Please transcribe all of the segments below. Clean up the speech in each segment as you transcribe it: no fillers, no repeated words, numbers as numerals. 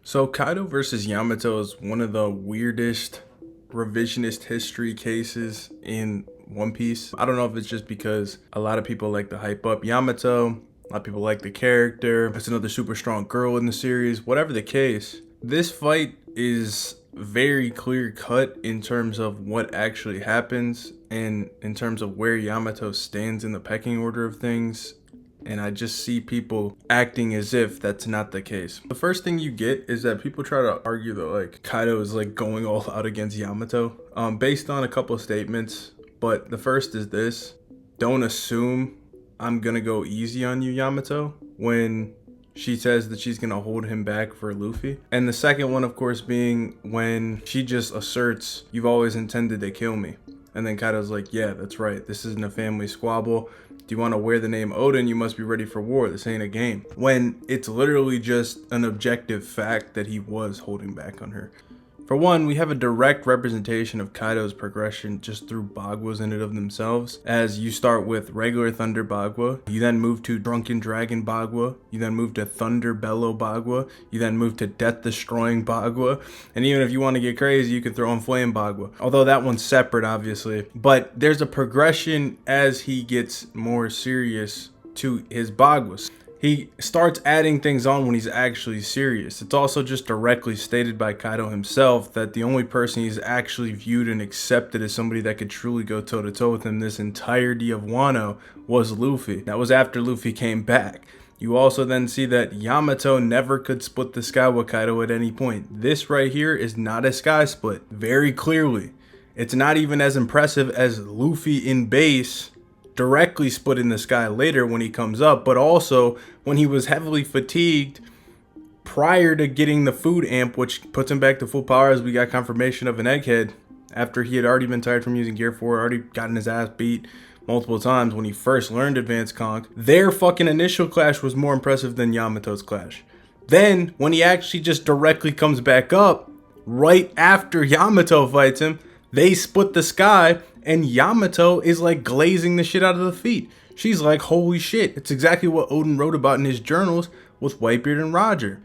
So Kaido versus Yamato is one of the weirdest revisionist history cases in One Piece. I don't know if it's just because a lot of people like to hype up Yamato, a lot of people like the character. It's another super strong girl in the series. Whatever the case, this fight is very clear cut in terms of what actually happens and in terms of where Yamato stands in the pecking order of things, and I just see people acting as if that's not the case. The first thing you get is that people try to argue that like Kaido is like going all out against Yamato, based on a couple of statements. But the first is this: don't assume I'm gonna go easy on you, Yamato, when she says that she's gonna hold him back for Luffy. And the second one, of course, being when she just asserts, "You've always intended to kill me." And then Kaido's like, "Yeah, that's right. This isn't a family squabble. Do you want to wear the name Odin? You must be ready for war. This ain't a game." When it's literally just an objective fact that he was holding back on her. For one, we have a direct representation of Kaido's progression just through Bagwas in and of themselves. As you start with regular Thunder Bagua, you then move to Drunken Dragon Bagua, you then move to Thunder Bellow Bagua, you then move to Death Destroying Bagua, and even if you want to get crazy, you can throw in Flame Bagua. Although that one's separate, obviously. But there's a progression as he gets more serious to his Bagwas. He starts adding things on when he's actually serious. It's also just directly stated by Kaido himself that the only person he's actually viewed and accepted as somebody that could truly go toe-to-toe with him this entirety of Wano was Luffy. That was after Luffy came back. You also then see that Yamato never could split the sky with Kaido at any point. This right here is not a sky split, very clearly. It's not even as impressive as Luffy in base directly split in the sky later when he comes up, but also when he was heavily fatigued prior to getting the food amp, which puts him back to full power, as we got confirmation of an egghead after he had already been tired from using Gear 4, already gotten his ass beat multiple times when he first learned Advanced Conch. Their fucking initial clash was more impressive than Yamato's clash. Then when he actually just directly comes back up right after Yamato fights him, they split the sky, and Yamato is like glazing the shit out of the feet. She's like, holy shit. It's exactly what Odin wrote about in his journals with Whitebeard and Roger.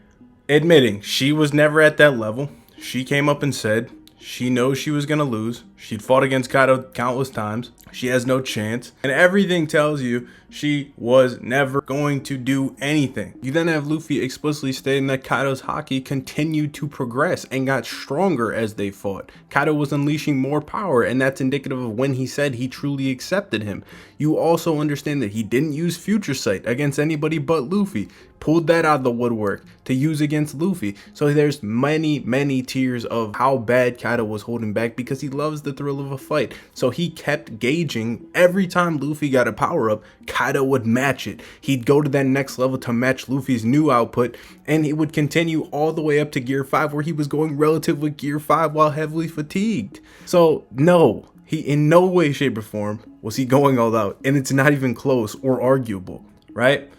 Admitting she was never at that level. She came up and said she knows she was going to lose. She'd fought against Kaido countless times. She has no chance. And everything tells you she was never going to do anything. You then have Luffy explicitly stating that Kaido's haki continued to progress and got stronger as they fought. Kaido was unleashing more power, and that's indicative of when he said he truly accepted him. You also understand that he didn't use Future Sight against anybody but Luffy. Pulled that out of the woodwork to use against Luffy. So there's many tiers of how bad Kaido was holding back because he loves the thrill of a fight. So he kept gauging every time Luffy got a power up, Kaido would match it. He'd go to that next level to match Luffy's new output, and he would continue all the way up to Gear 5 where he was going relative with Gear 5 while heavily fatigued. So no, he in no way, shape, or form was he going all out, and it's not even close or arguable, right?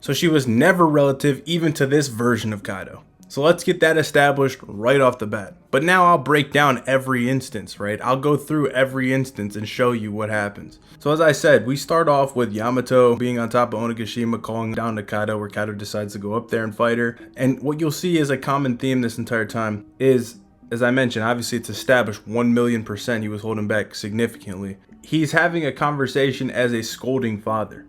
So she was never relative even to this version of Kaido. So let's get that established right off the bat. But now I'll break down every instance, right? I'll go through every instance and show you what happens. So as I said, we start off with Yamato being on top of Onigashima, calling down to Kaido, where Kaido decides to go up there and fight her. And what you'll see is a common theme this entire time is, as I mentioned, obviously it's established 1,000,000% he was holding back significantly. He's having a conversation as a scolding father.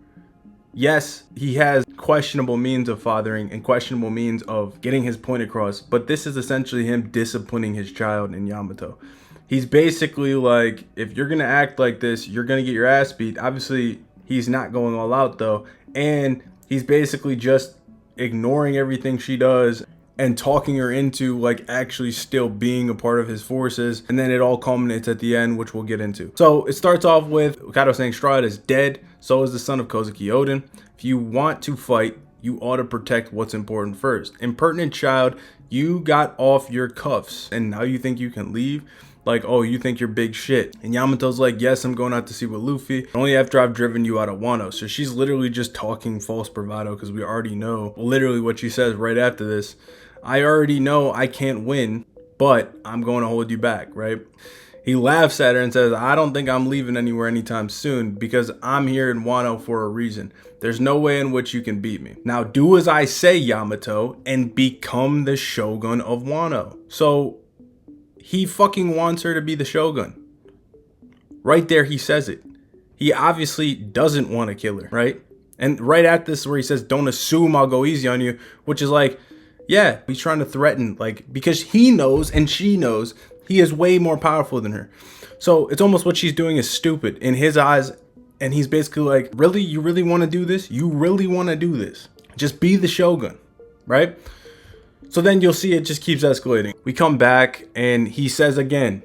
Yes, he has questionable means of fathering and questionable means of getting his point across, but this is essentially him disciplining his child in Yamato. He's basically like, if you're going to act like this, you're going to get your ass beat. Obviously, he's not going all out though, and he's basically just ignoring everything she does and talking her into like actually still being a part of his forces, and then it all culminates at the end, which we'll get into. So it starts off with Kaido saying Straw Hat is dead, so is the son of Kozuki Odin. If you want to fight, you ought to protect what's important first. Impertinent child, you got off your cuffs and now you think you can leave? Like, oh, you think you're big shit. And Yamato's like, yes, I'm going out to see with Luffy, only after I've driven you out of Wano. So she's literally just talking false bravado, because we already know literally what she says right after this. I already know I can't win, but I'm going to hold you back, right? He laughs at her and says, I don't think I'm leaving anywhere anytime soon because I'm here in Wano for a reason. There's no way in which you can beat me. Now do as I say, Yamato, and become the shogun of Wano. So he fucking wants her to be the shogun. Right there, he says it. He obviously doesn't want to kill her, right? And right at this where he says, don't assume I'll go easy on you, which is like, yeah, he's trying to threaten, like, because he knows and she knows he is way more powerful than her. So it's almost what she's doing is stupid in his eyes. And he's basically like, really? You really want to do this? You really want to do this? Just be the shogun, right? So then you'll see it just keeps escalating. We come back and he says again,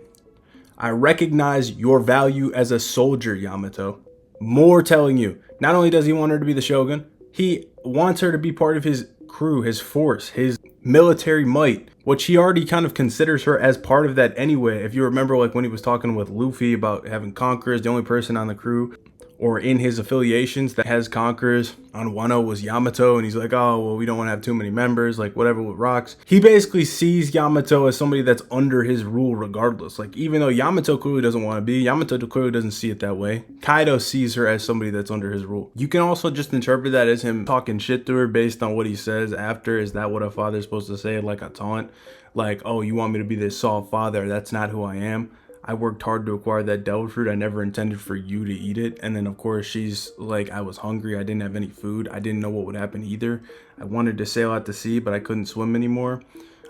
I recognize your value as a soldier, Yamato. More telling you, not only does he want her to be the shogun, he wants her to be part of his crew, his force, his military might, which he already kind of considers her as part of that anyway. If you remember, like when he was talking with Luffy about having conquerors, the only person on the crew or in his affiliations that has conquerors on Wano was Yamato, and he's like, oh, well, we don't want to have too many members, like whatever with rocks. He basically sees Yamato as somebody that's under his rule regardless. Like, even though Yamato clearly doesn't want to be, Yamato clearly doesn't see it that way. Kaido sees her as somebody that's under his rule. You can also just interpret that as him talking shit to her based on what he says after. Is that what a father's supposed to say? Like a taunt? Like, oh, you want me to be this soft father? That's not who I am. I worked hard to acquire that devil fruit. I never intended for you to eat it. And then of course she's like, I was hungry. I didn't have any food. I didn't know what would happen either. I wanted to sail out to sea, but I couldn't swim anymore.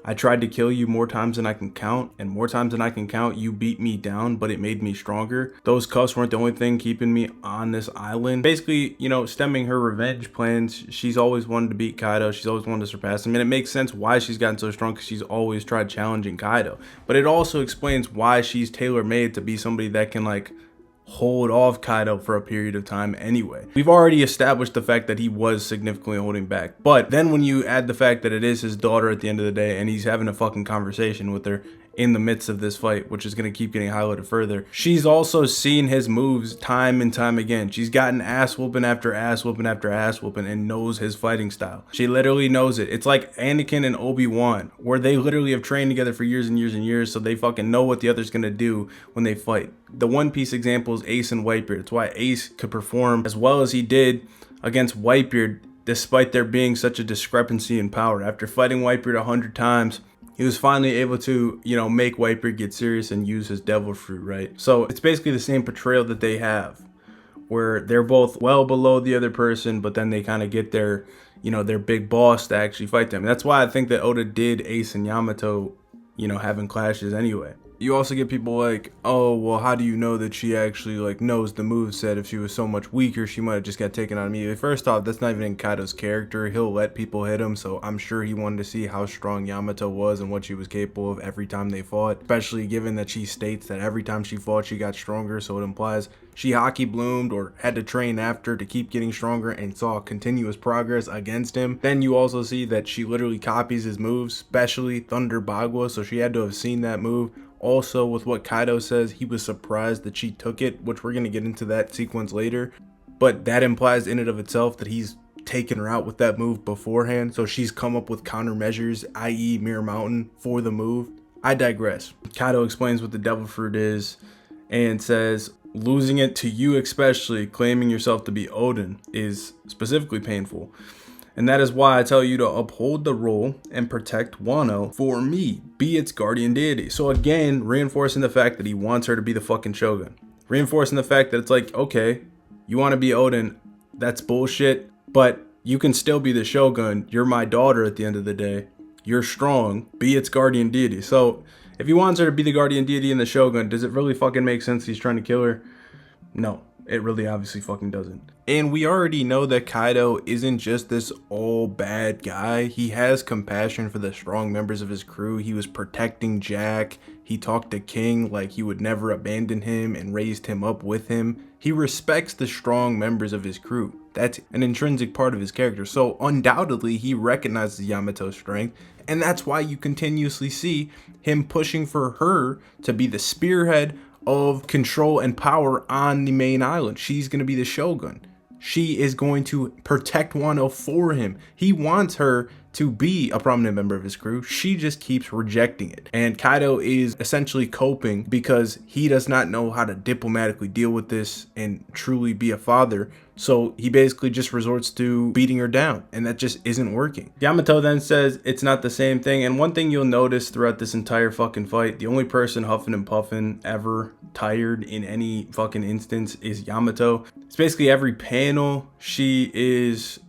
I tried to kill you more times than I can count, and more times than I can count, you beat me down, but it made me stronger. Those cuffs weren't the only thing keeping me on this island. Basically, you know, stemming her revenge plans, she's always wanted to beat Kaido. She's always wanted to surpass him, and it makes sense why she's gotten so strong, because she's always tried challenging Kaido. But it also explains why she's tailor-made to be somebody that can, like, hold off Kaido for a period of time anyway. We've already established the fact that he was significantly holding back, but then when you add the fact that it is his daughter at the end of the day and he's having a fucking conversation with her in the midst of this fight, which is going to keep getting highlighted further, she's also seen his moves time and time again. She's gotten ass whooping after ass whooping after ass whooping and knows his fighting style. She literally knows it. It's like Anakin and Obi-Wan, where they literally have trained together for years and years and years, so they fucking know what the other's going to do when they fight. The One Piece example is Ace and Whitebeard. It's why Ace could perform as well as he did against Whitebeard despite there being such a discrepancy in power. After fighting Whitebeard 100 times, he was finally able to, you know, make Whitebeard get serious and use his devil fruit, right? So it's basically the same portrayal that they have, where they're both well below the other person, but then they kind of get their, you know, their big boss to actually fight them. And that's why I think that Oda did Ace and Yamato, you know, having clashes anyway. You also get people like, oh, well, how do you know that she actually, like, knows the moveset? If she was so much weaker, she might have just got taken out immediately. First off, that's not even in Kaido's character. He'll let people hit him, so I'm sure he wanted to see how strong Yamato was and what she was capable of every time they fought, especially given that she states that every time she fought, she got stronger, so it implies she hockey bloomed or had to train after to keep getting stronger and saw continuous progress against him. Then you also see that she literally copies his moves, especially Thunder Bagua, so she had to have seen that move. Also, with what Kaido says, he was surprised that she took it, which we're going to get into that sequence later. But that implies in and of itself that he's taken her out with that move beforehand. So she's come up with countermeasures, i.e. Mirror Mountain, for the move. I digress. Kaido explains what the devil fruit is and says, losing it to you especially, claiming yourself to be Odin, is specifically painful. And that is why I tell you to uphold the rule and protect Wano for me, be its guardian deity. So again, reinforcing the fact that he wants her to be the fucking shogun. Reinforcing the fact that it's like, okay, you want to be Odin, that's bullshit, but you can still be the shogun. You're my daughter at the end of the day. You're strong, be its guardian deity. So if he wants her to be the guardian deity and the shogun, does it really fucking make sense he's trying to kill her? No, it really obviously fucking doesn't. And we already know that Kaido isn't just this all bad guy. He has compassion for the strong members of his crew. He was protecting Jack. He talked to King like he would never abandon him and raised him up with him. He respects the strong members of his crew. That's an intrinsic part of his character. So undoubtedly he recognizes Yamato's strength. And that's why you continuously see him pushing for her to be the spearhead of control and power on the main island. She's going to be the shogun. She is going to protect Wano for him. He wants her to be a prominent member of his crew. She just keeps rejecting it. And Kaido is essentially coping because he does not know how to diplomatically deal with this and truly be a father. So he basically just resorts to beating her down, and that just isn't working. Yamato then says it's not the same thing. And one thing you'll notice throughout this entire fucking fight, the only person huffing and puffing ever tired in any fucking instance is Yamato. It's basically every panel she is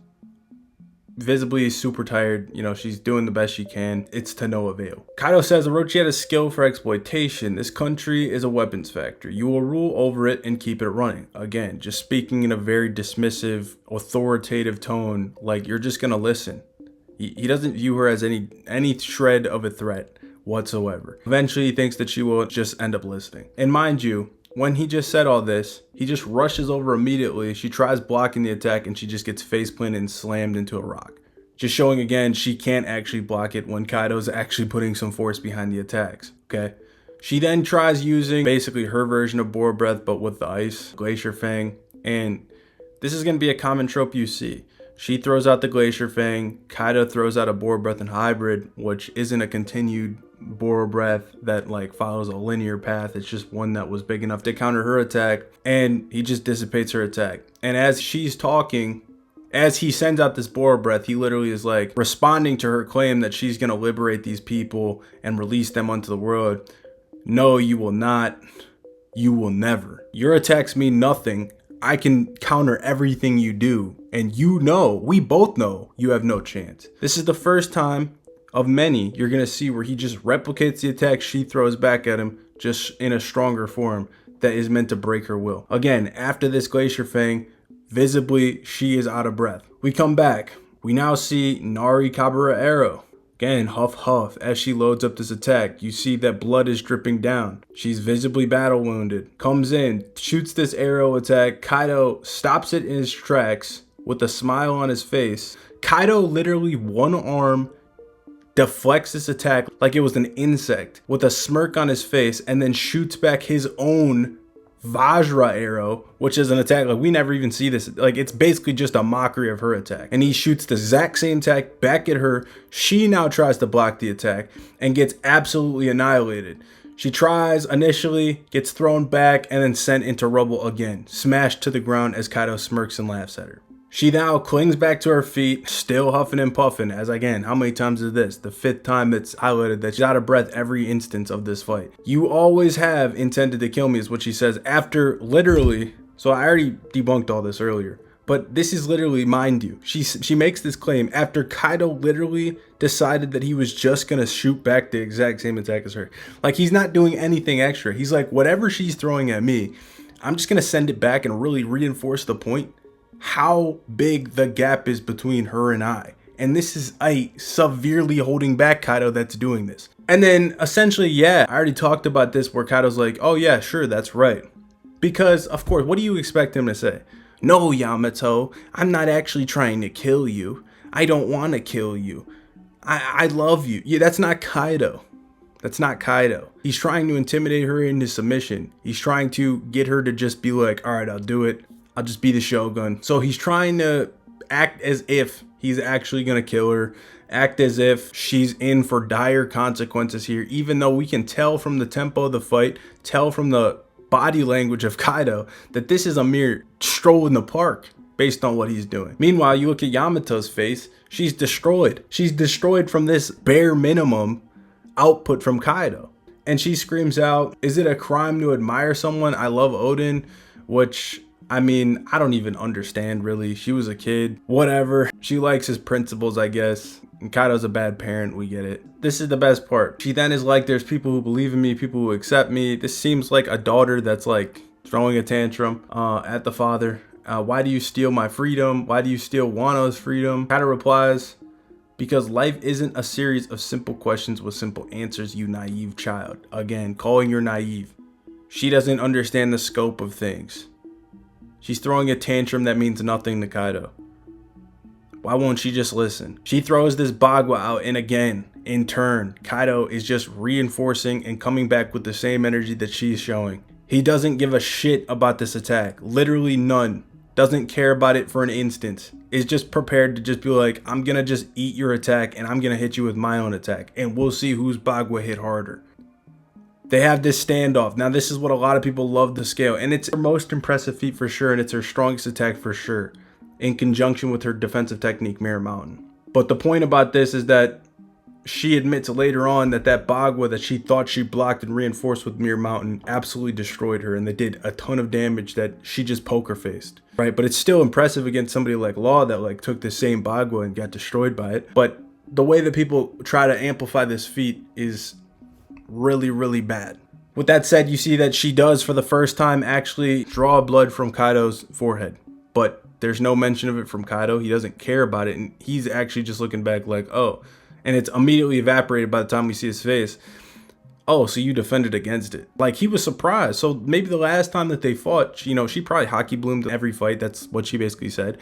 visibly super tired. You know, she's doing the best she can. It's to no avail. Kaido says Orochi had a skill for exploitation. This country is a weapons factory. You will rule over it and keep it running. Again, just speaking in a very dismissive, authoritative tone, like you're just gonna listen. He doesn't view her as any shred of a threat whatsoever. Eventually, he thinks that she will just end up listening. And mind you, when he just said all this, he just rushes over immediately. She tries blocking the attack and she just gets face planted and slammed into a rock. Just showing again, she can't actually block it when Kaido's actually putting some force behind the attacks, okay? She then tries using basically her version of Boar Breath, but with the ice, Glacier Fang. And this is going to be a common trope you see. She throws out the Glacier Fang, Kaido throws out a Boar Breath and Hybrid, which isn't a continued Boar Breath that like follows a linear path. It's just one that was big enough to counter her attack, and he just dissipates her attack. And as she's talking, as he sends out this Boar Breath, he literally is like responding to her claim that she's going to liberate these people and release them onto the world. No, you will not. You will never. Your attacks mean nothing. I can counter everything you do, and you know, we both know, you have no chance. This is the first time of many you're going to see where he just replicates the attack she throws back at him, just in a stronger form that is meant to break her will. Again, after this Glacier Fang, visibly she is out of breath. We come back. We now see Nari Kabura Arrow. Again, huff huff. As she loads up this attack, you see that blood is dripping down. She's visibly battle wounded. Comes in, shoots this arrow attack. Kaido stops it in his tracks with a smile on his face. Kaido literally one arm deflects this attack like it was an insect with a smirk on his face, and then shoots back his own Vajra arrow, which is an attack like we never even see this. Like it's basically just a mockery of her attack. And he shoots the exact same attack back at her. She now tries to block the attack and gets absolutely annihilated. She tries initially, gets thrown back, and then sent into rubble again, smashed to the ground as Kaido smirks and laughs at her. She now clings back to her feet, still huffing and puffing, as again, how many times is this? The 5th time it's highlighted that she's out of breath every instance of this fight. You always have intended to kill me is what she says after literally, so I already debunked all this earlier, but this is literally, mind you, she makes this claim after Kaido literally decided that he was just gonna shoot back the exact same attack as her. Like he's not doing anything extra. He's like, whatever she's throwing at me, I'm just gonna send it back and really reinforce the point how big the gap is between her and I. And this is a severely holding back Kaido that's doing this. And then essentially, yeah, I already talked about this where Kaido's like, oh yeah, sure, that's right. Because of course, what do you expect him to say? No, Yamato, I'm not actually trying to kill you. I don't want to kill you. I love you. Yeah, that's not Kaido. That's not Kaido. He's trying to intimidate her into submission. He's trying to get her to just be like, all right, I'll do it. I'll just be the Shogun. So he's trying to act as if he's actually going to kill her, act as if she's in for dire consequences here, even though we can tell from the tempo of the fight, tell from the body language of Kaido that this is a mere stroll in the park based on what he's doing. Meanwhile, you look at Yamato's face, she's destroyed. She's destroyed from this bare minimum output from Kaido. And she screams out, is it a crime to admire someone? I love Odin, which, I mean, I don't even understand really. She was a kid, whatever. She likes his principles, I guess. And Kaido's a bad parent, we get it. This is the best part. She then is like, there's people who believe in me, people who accept me. This seems like a daughter that's like throwing a tantrum at the father. Why do you steal my freedom? Why do you steal Wano's freedom? Kaido replies, because life isn't a series of simple questions with simple answers, you naive child. Again, calling her naive. She doesn't understand the scope of things. She's throwing a tantrum that means nothing to Kaido. Why won't she just listen? She throws this Bagua out, and again, in turn, Kaido is just reinforcing and coming back with the same energy that she's showing. He doesn't give a shit about this attack. Literally none. doesn't care about it for an instant, is just prepared to just be like, I'm gonna just eat your attack and I'm gonna hit you with my own attack, and we'll see whose Bagua hit harder. They have this standoff. Now, this is what a lot of people love to scale, and it's her most impressive feat for sure, and it's her strongest attack for sure, in conjunction with her defensive technique, Mirror Mountain. But the point about this is that she admits later on that that Bagua that she thought she blocked and reinforced with Mirror Mountain absolutely destroyed her, and they did a ton of damage that she just poker faced, right? But it's still impressive against somebody like Law that like took the same Bagua and got destroyed by it. But the way that people try to amplify this feat is really, really bad. With that said, you see that she does for the first time actually draw blood from Kaido's forehead, but there's no mention of it from Kaido. He doesn't care about it, and he's actually just looking back like, oh, and it's immediately evaporated by the time we see his face. Oh, so you defended against it. Like, he was surprised. So maybe the last time that they fought, you know, she probably hockey bloomed every fight. That's what she basically said.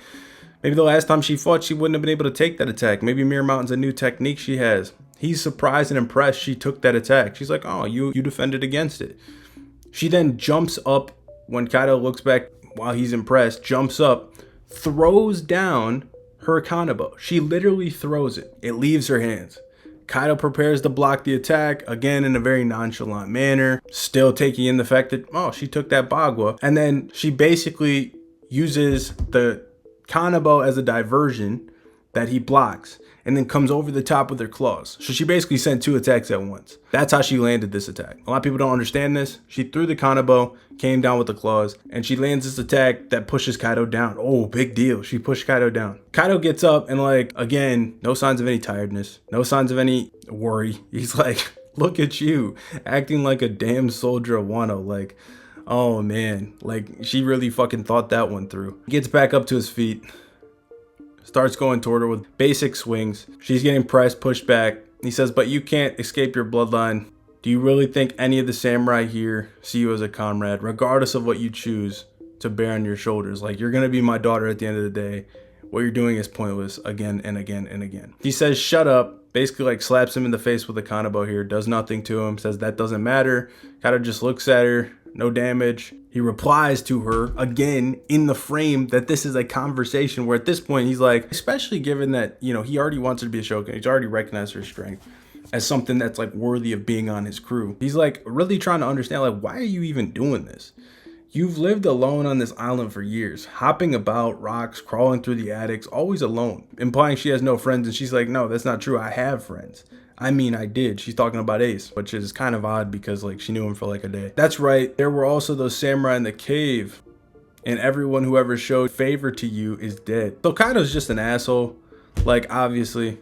Maybe the last time she fought, she wouldn't have been able to take that attack. Maybe Mirror Mountain's a new technique she has. He's surprised and impressed she took that attack. She's like, oh, you defended against it. She then jumps up when Kaido looks back while he's impressed, jumps up, throws down her Kanabo. She literally throws it. It leaves her hands. Kaido prepares to block the attack, again in a very nonchalant manner, still taking in the fact that, oh, she took that Bagua. And then she basically uses the Kanabo as a diversion that he blocks, and then comes over the top with her claws. So she basically sent two attacks at once. That's how she landed this attack. A lot of people don't understand this. She threw the Kanabo, came down with the claws, and she lands this attack that pushes Kaido down. Oh, big deal. She pushed Kaido down. Kaido gets up and, like, again, no signs of any tiredness, no signs of any worry. He's like, look at you, acting like a damn soldier of Wano. Like, oh man, like, she really fucking thought that one through. Gets back up to his feet, starts going toward her with basic swings. She's getting pressed, pushed back. He says, but you can't escape your bloodline. Do you really think any of the samurai here see you as a comrade, regardless of what you choose to bear on your shoulders? Like, you're gonna be my daughter at the end of the day. What you're doing is pointless, again and again and again. He says, shut up. Basically, like, slaps him in the face with a Kanabo here, does nothing to him, says that doesn't matter. Kaido just looks at her, no damage. He replies to her again in the frame that this is a conversation where at this point he's like, especially given that, you know, he already wants her to be a shogun. He's already recognized her strength as something that's like worthy of being on his crew. He's like really trying to understand, like, why are you even doing this? You've lived alone on this island for years, hopping about rocks, crawling through the attics, always alone, implying she has no friends. And she's like, no, that's not true. I have friends. I mean, I did. She's talking about Ace, which is kind of odd because, like, she knew him for like a day. That's right. There were also those samurai in the cave, and everyone who ever showed favor to you is dead. So Kaido's just an asshole. Like, obviously,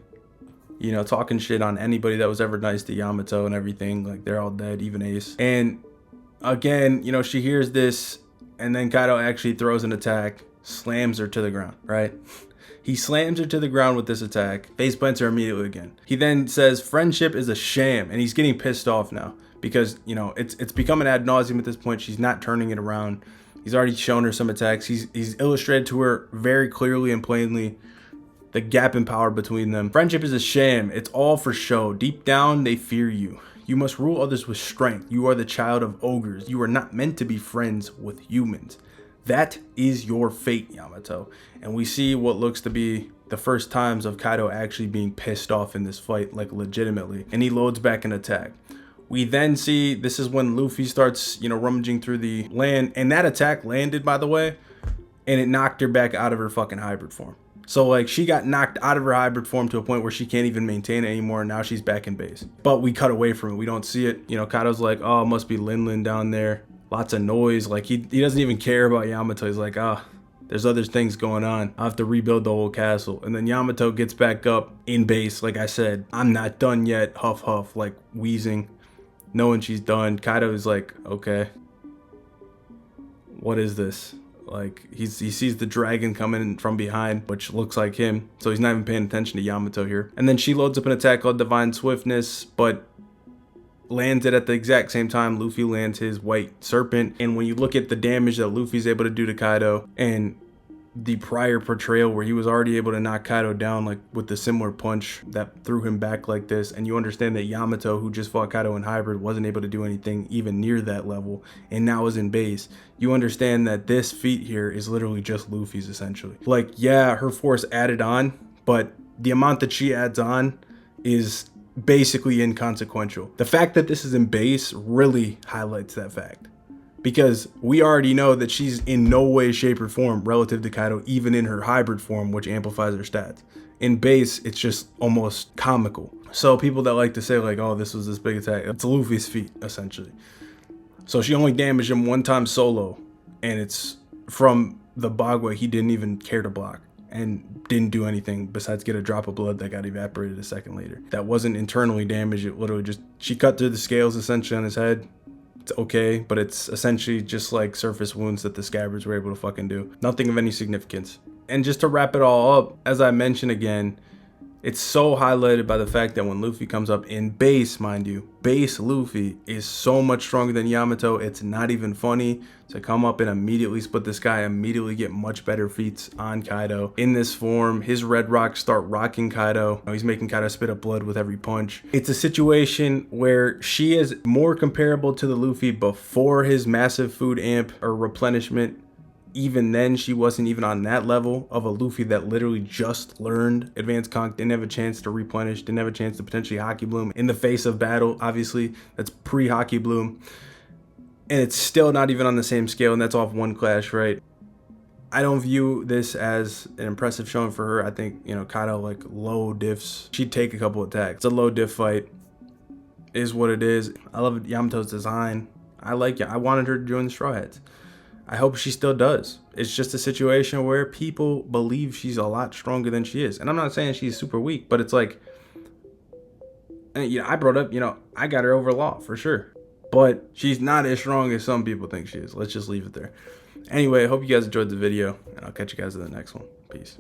you know, talking shit on anybody that was ever nice to Yamato and everything. Like, they're all dead, even Ace. And again, you know, she hears this, and then Kaido actually throws an attack, slams her to the ground, right? He slams her to the ground with this attack, face plants her immediately again. He then says friendship is a sham, and he's getting pissed off now because, you know, it's becoming ad nauseum at this point. She's not turning it around. He's already shown her some attacks. He's illustrated to her very clearly and plainly the gap in power between them. Friendship is a sham. It's all for show. Deep down, they fear you. You must rule others with strength. You are the child of ogres. You are not meant to be friends with humans. That is your fate, Yamato. And we see what looks to be the first times of Kaido actually being pissed off in this fight, like legitimately. And he loads back an attack. We then see, this is when Luffy starts, you know, rummaging through the land. And that attack landed, by the way, and it knocked her back out of her fucking hybrid form. So, like, she got knocked out of her hybrid form to a point where she can't even maintain it anymore. And now she's back in base. But we cut away from it. We don't see it. You know, Kaido's like, oh, it must be Lin down there. Lots of noise. Like, he doesn't even care about Yamato. He's like, ah, there's other things going on. I have to rebuild the whole castle. And then Yamato gets back up in base. Like I said, I'm not done yet. Huff, huff, like wheezing, knowing she's done. Kaido is like, okay, what is this? Like, he sees the dragon coming from behind, which looks like him. So he's not even paying attention to Yamato here. And then she loads up an attack called Divine Swiftness, but lands it at the exact same time Luffy lands his White Serpent. And when you look at the damage that Luffy's able to do to Kaido, and the prior portrayal where he was already able to knock Kaido down like with the similar punch that threw him back like this, and you understand that Yamato, who just fought Kaido in hybrid, wasn't able to do anything even near that level and now is in base, you understand that this feat here is literally just Luffy's essentially. Like, yeah, her force added on, but the amount that she adds on is basically inconsequential. The fact that this is in base really highlights that fact, because we already know that she's in no way, shape, or form relative to Kaido, even in her hybrid form, which amplifies her stats. In base, it's just almost comical. So people that like to say like, oh, this was this big attack, it's Luffy's feat, essentially. So she only damaged him one time solo, and it's from the Bagua he didn't even care to block and didn't do anything besides get a drop of blood that got evaporated a second later. That wasn't internally damaged, it literally just, she cut through the scales essentially on his head. It's okay, but it's essentially just like surface wounds that the scabbards were able to fucking do. Nothing of any significance. And just to wrap it all up, as I mentioned again, it's so highlighted by the fact that when Luffy comes up in base, mind you, base Luffy is so much stronger than Yamato. It's not even funny to come up and immediately split this guy, immediately get much better feats on Kaido. In this form, his red rocks start rocking Kaido. He's making Kaido spit up blood with every punch. It's a situation where she is more comparable to the Luffy before his massive food amp or replenishment. Even then, she wasn't even on that level of a Luffy that literally just learned Advanced Conch, didn't have a chance to replenish, didn't have a chance to potentially Haki Bloom in the face of battle. Obviously, that's pre-Haki Bloom. And it's still not even on the same scale, and that's off one clash, right? I don't view this as an impressive showing for her. I think, you know, Kaido, like, low diffs. She'd take a couple attacks. It's a low diff fight. It is what it is. I love Yamato's design. I like it. I wanted her to join the Straw Hats. I hope she still does. It's just a situation where people believe she's a lot stronger than she is. And I'm not saying she's super weak, but it's like, and, you know, I brought up, you know, I got her over Law for sure. But she's not as strong as some people think she is. Let's just leave it there. Anyway, I hope you guys enjoyed the video, and I'll catch you guys in the next one. Peace.